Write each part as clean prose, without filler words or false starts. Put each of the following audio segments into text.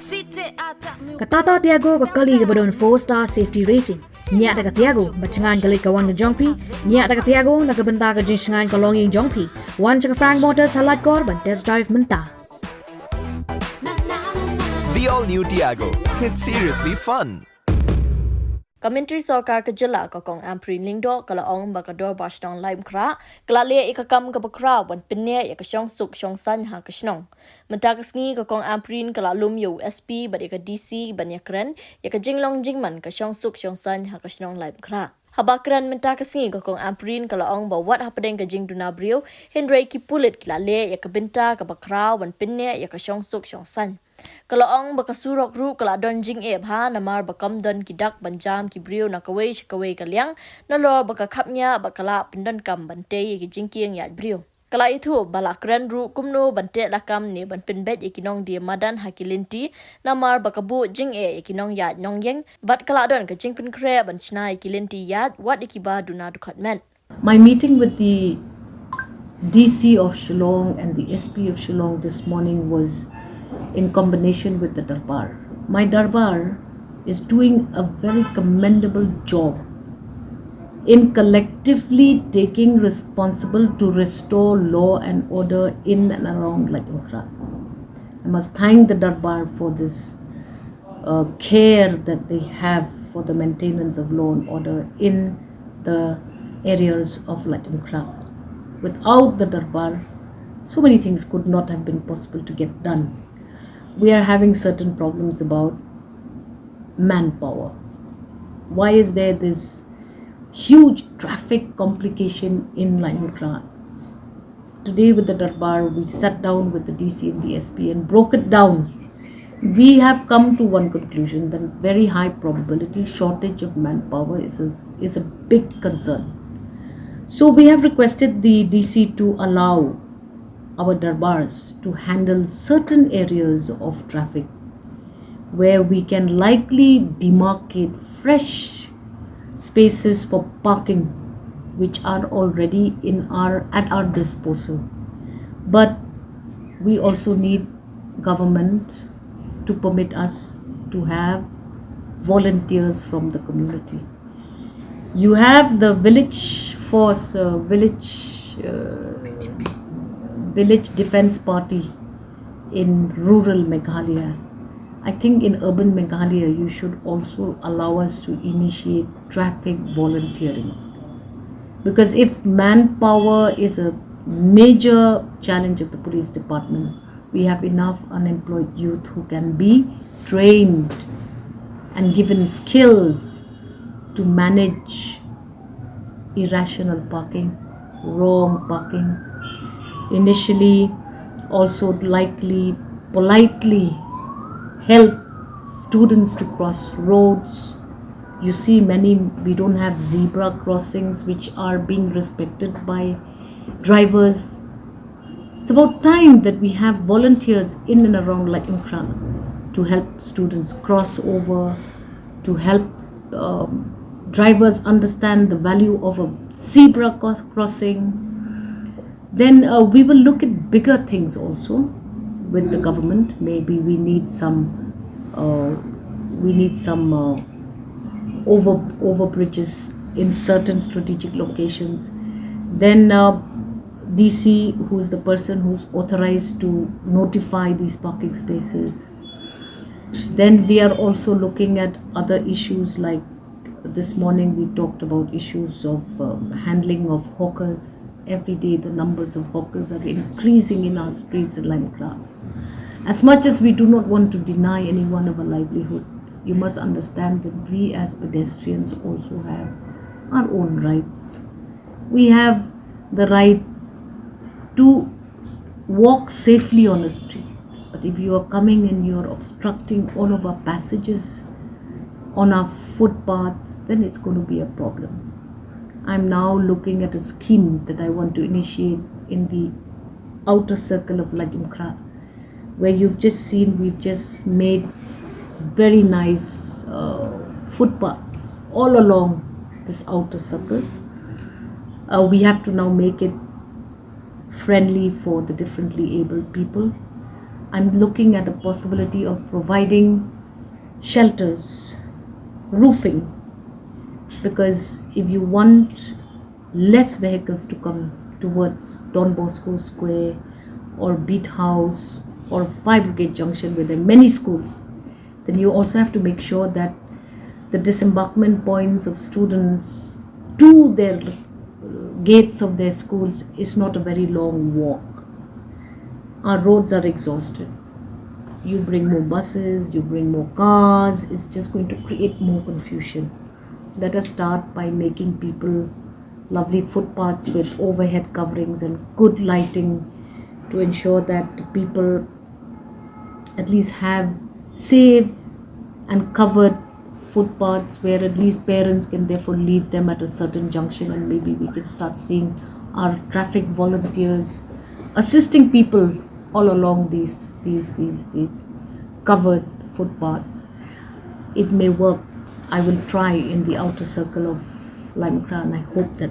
Katata Tiago Bakali Gabadon 4-star safety rating. Nyata Tiago, Bachangan Galikawan Jongpi, Nyata Tiago, Nakabantaka Jinshangan Kalongi Jongpi, one Chaka Frank Motors Halat Korban Test Drive Menta. The all-new Tiago. It's seriously fun. Commentary Sarkar ka jylla ka kong Ampareen lingdo kala ong baka Dorbar stong Laitumkhrah kala le ikakam ka Khraw wan Pynneh ya ka Shongsuk Shongsuk ha ka Shillong mentakas sngi ka kong Ampareen kala lum yo SP bad ka DC ban ya kren ya ka jinglong jingman ka Shongsuk Shongsuk ha ka Shillong Laitumkhrah habakran mentakas sngi ka kong Ampareen kala ong ba wat hapadeng ka jing dunabrio Henry ki pulit kala le ya ka binta ka Khraw wan Pynneh ya ka Shongsuk Shongsuk Kalaong bakasurok ru kala don jing ha namar bakam don kidak banjam kibrio nakaway shakaway kalyang nalo bakakapnya bakala pendon kam bante ki jingkiang yat brio kala itu balakran ru kumno bante lakam ni ban pinbet ikinong dia madan hakilinti namar bakabu jing ikinong yat nongyeng bat kala don ka jing pin kre ban chna ikilinti yat wat ikiba duna dukatmen. My meeting with the DC of Shillong and the SP of Shillong this morning was in combination with the Dorbar. My Dorbar is doing a very commendable job in collectively taking responsible to restore law and order in and around Laitumkhrah. I must thank the Dorbar for this care that they have for the maintenance of law and order in the areas of Laitumkhrah. Without the Dorbar, so many things could not have been possible to get done. We are having certain problems about manpower. Why is there this huge traffic complication in Laitumkhrah? Today with the Dorbar, we sat down with the DC and the SP and broke it down. We have come to one conclusion that very high probability shortage of manpower is a big concern. So we have requested the DC to allow our Dorbars to handle certain areas of traffic where we can likely demarcate fresh spaces for parking which are already at our disposal. But we also need government to permit us to have volunteers from the community. You have the village force, village defense party in rural Meghalaya. I think in urban Meghalaya you should also allow us to initiate traffic volunteering, because if manpower is a major challenge of the police department, we have enough unemployed youth who can be trained and given skills to manage irrational parking, wrong parking. Initially, also likely politely help students to cross roads. You see we don't have zebra crossings which are being respected by drivers. It's about time that we have volunteers in and around Laitumkhrah to help students cross over, to help drivers understand the value of a zebra crossing. Then we will look at bigger things also with the government. Maybe we need some over bridges in certain strategic locations. Then DC, who is the person who's authorized to notify these parking spaces. Then we are also looking at other issues, like this morning we talked about issues of handling of hawkers. Every day the numbers of hawkers are increasing in our streets in Laitumkhrah. As much as we do not want to deny anyone of a livelihood, you must understand that we as pedestrians also have our own rights. We have the right to walk safely on a street, but if you are coming and you are obstructing all of our passages on our footpaths, then it's going to be a problem. I'm now looking at a scheme that I want to initiate in the outer circle of Laitumkhrah, where you've just seen we've just made very nice footpaths all along this outer circle. We have to now make it friendly for the differently abled people. I'm looking at the possibility of providing shelters, roofing, because if you want less vehicles to come towards Don Bosco Square or Beat House or Fire Brigade Junction, where there are many schools, then you also have to make sure that the disembarkment points of students to their gates of their schools is not a very long walk. Our roads are exhausted. You bring more buses, you bring more cars, it's just going to create more confusion. Let us start by making people lovely footpaths with overhead coverings and good lighting to ensure that people at least have safe and covered footpaths where at least parents can therefore leave them at a certain junction, and maybe we can start seeing our traffic volunteers assisting people all along these covered footpaths. It may work. I will try in the outer circle of Laitumkhrah, and I hope that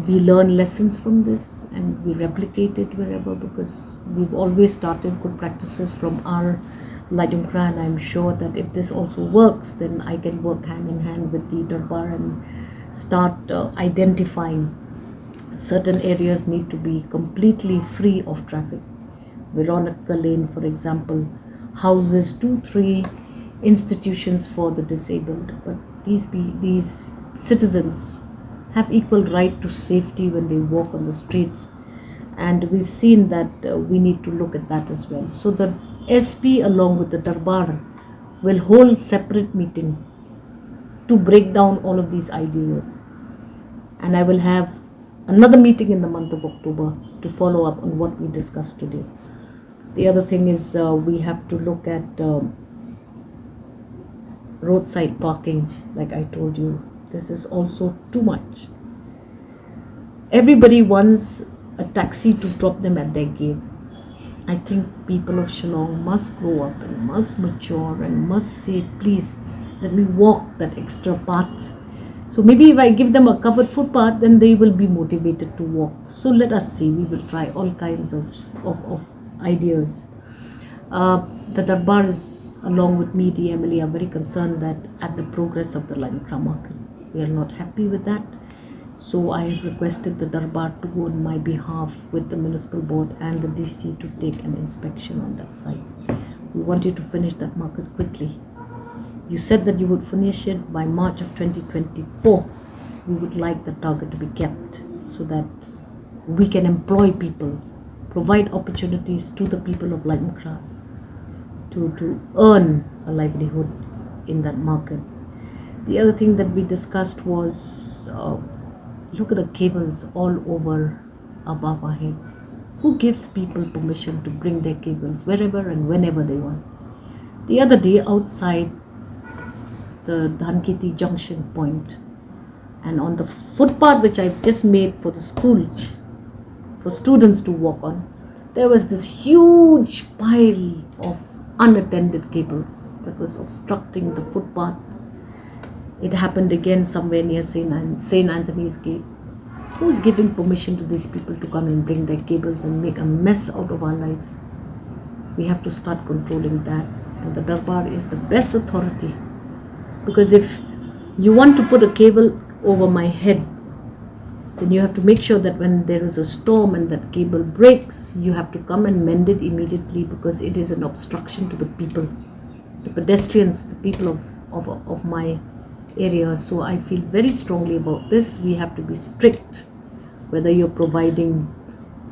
we learn lessons from this and we replicate it wherever, because we've always started good practices from our Laitumkhrah, and I'm sure that if this also works, then I can work hand in hand with the Dorbar and start identifying certain areas need to be completely free of traffic. Veronica Lane, for example, houses 2-3 institutions for the disabled, but these citizens have equal right to safety when they walk on the streets, and we've seen that we need to look at that as well. So the SP along with the Dorbar will hold separate meeting to break down all of these ideas, and I will have another meeting in the month of October to follow up on what we discussed today. The other thing is we have to look at roadside parking. Like I told you, this is also too much. Everybody wants a taxi to drop them at their gate. I think people of Shillong must grow up and must mature and must say, please let me walk that extra path. So maybe if I give them a covered footpath, then they will be motivated to walk. So let us see. We will try all kinds of ideas. The Dorbar is, along with me, the MLA, are very concerned that at the progress of the Laitumkhrah market. We are not happy with that. So I have requested the Dorbar to go on my behalf with the municipal board and the DC to take an inspection on that site. We want you to finish that market quickly. You said that you would finish it by March of 2024. We would like the target to be kept so that we can employ people, provide opportunities to the people of Laitumkhrah to earn a livelihood in that market. The other thing that we discussed was look at the cables all over above our heads. Who gives people permission to bring their cables wherever and whenever they want? The other day outside the Dhankiti junction point and on the footpath which I've just made for the schools, for students to walk on, there was this huge pile of unattended cables that was obstructing the footpath. It happened again somewhere near St. Anthony's Gate. Who's giving permission to these people to come and bring their cables and make a mess out of our lives? We have to start controlling that, and the Dorbar is the best authority, because if you want to put a cable over my head, then you have to make sure that when there is a storm and that cable breaks, you have to come and mend it immediately, because it is an obstruction to the people, the pedestrians, the people of my area. So I feel very strongly about this. We have to be strict, whether you're providing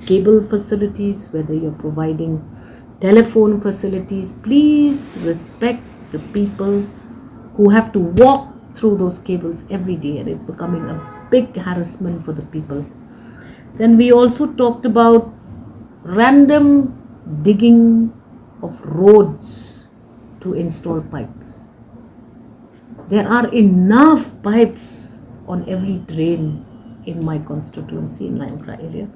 cable facilities, whether you're providing telephone facilities. Please respect the people who have to walk through those cables every day, and it's becoming a big harassment for the people. Then we also talked about random digging of roads to install pipes. There are enough pipes on every drain in my constituency in Laitumkhrah area.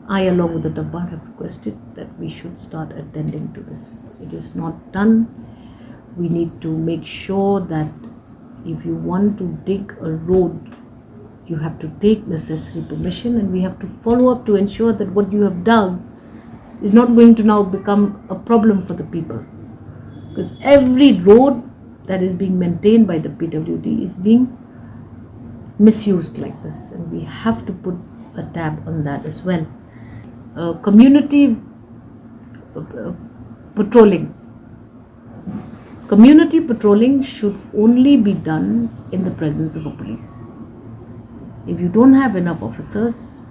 I, along with the Dorbar, have requested that we should start attending to this. It is not done. We need to make sure that if you want to dig a road, you have to take necessary permission, and we have to follow up to ensure that what you have dug is not going to now become a problem for the people, because every road that is being maintained by the PWD is being misused like this, and we have to put a tab on that as well. Community patrolling. Community patrolling should only be done in the presence of a police. If you don't have enough officers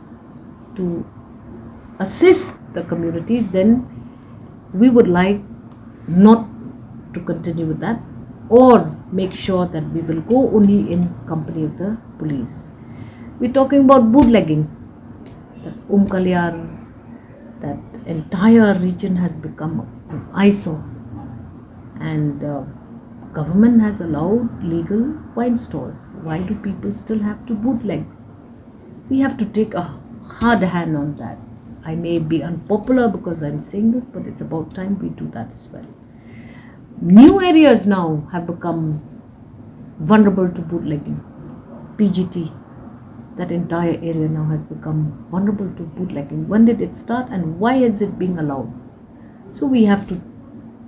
to assist the communities, then we would like not to continue with that, or make sure that we will go only in company of the police. We're talking about bootlegging. That Kalyar, that entire region has become an eyesore, and government has allowed legal wine stores. Why do people still have to bootleg? We have to take a hard hand on that. I may be unpopular because I'm saying this, but it's about time we do that as well. New areas now have become vulnerable to bootlegging. PGT, that entire area now has become vulnerable to bootlegging. When did it start, and why is it being allowed? So we have to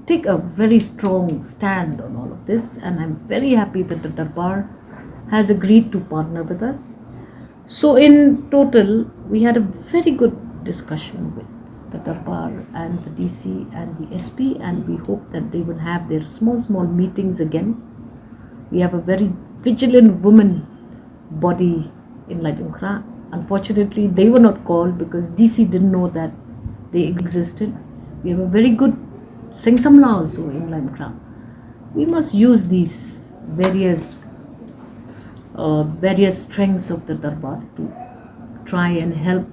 take a very strong stand on all of this, and I'm very happy that the Dorbar has agreed to partner with us. So in total, we had a very good discussion with the Dorbar and the DC and the SP, and we hope that they will have their small meetings again. We have a very vigilant women body in Laitumkhrah. Unfortunately, they were not called because DC didn't know that they existed. We have a very good Sing Samla also in Laitumkhrah. We must use these various strengths of the Dorbar to try and help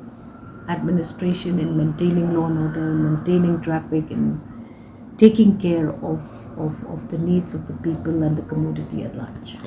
administration in maintaining law and order, maintaining traffic, and taking care of the needs of the people and the community at large.